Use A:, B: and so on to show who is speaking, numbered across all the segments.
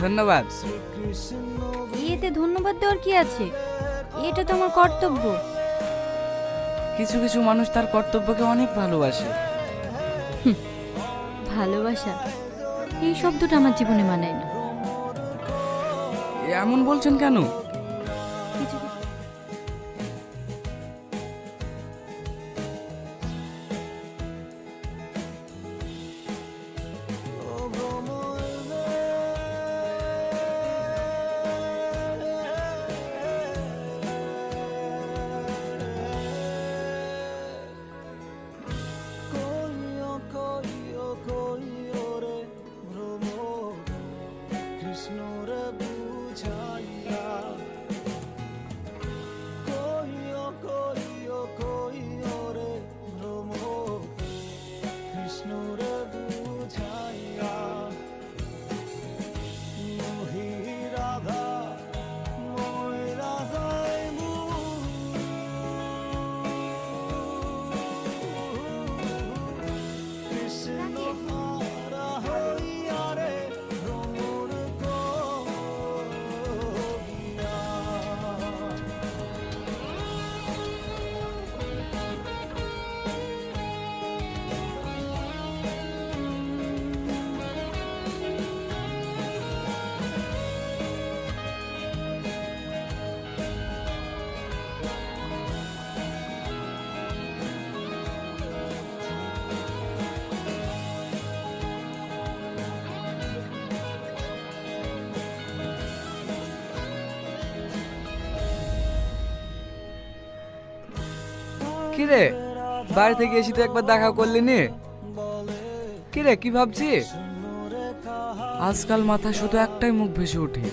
A: ধন্যবাদ।
B: এতে ধন্যবাদ দেওয়ার কি আছে? এটা তো আমার কর্তব্য।
A: কিছু কিছু মানুষ তার কর্তব্যকে অনেক ভালোবাসে।
B: ভালোবাসা এই শব্দটা আমার জীবনে মানায় না।
A: এমন বলছেন কেন?
B: কিছু
A: কিরে, বাড়ি থেকে এসে তো একবার দেখা করলি নি? কিরে, কি ভাবছিস? আজকাল মাথা শুধু একটাই মুখ ভেসে ওঠে।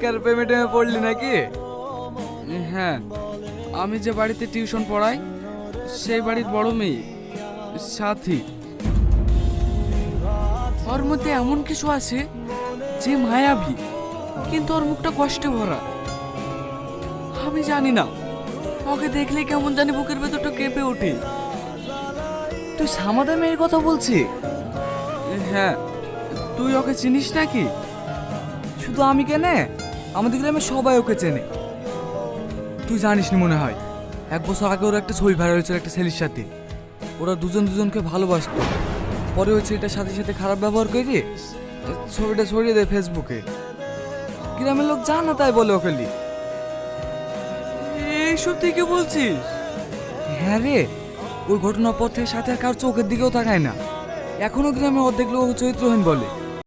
A: কার প্রেমে টেমে পড়লি নাকি? হ্যাঁ, আমি যে বাড়িতে টিউশন পড়াই সেই বাড়ির বড় মেয়ে সাথী। ওর মধ্যে এমন কিছু আছে যে মায়াবী, কিন্তু ওর মুখটা কষ্টে ভরা। আমি জানি না, ওকে দেখলে কেমন জানি বুকের ভেতরটা কেঁপে ওঠে। তুই সামাদা মেয়ের কথা বলছিস? হ্যাঁ, তুই ওকে চিনিস নাকি? শুধু আমি কেনে, আমাদের গ্রামে সবাই ওকে চেনে। তুই জানিস নি মনে হয়, 1 বছর আগে ওর একটা ছবি ভাইরাল হয়েছিল একটা ছেলের সাথে। ওরা দুজন দুজনকে ভালোবাসতো। পরে ওই ছেলেটার সাথে সাথে খারাপ ব্যবহার করে ছবিটা ছড়িয়ে দেয় ফেসবুকে। গ্রামের লোক জানা তাই বলে ওকে লি। এইসব তুই কি বলছিস? হ্যাঁ রে, ওই ঘটনার পর থেকে সাথে আর কারোর চোখের দিকেও তাকায় না। এখনো গ্রামে অর্ধেক লোক চরিত্রহীন বলে।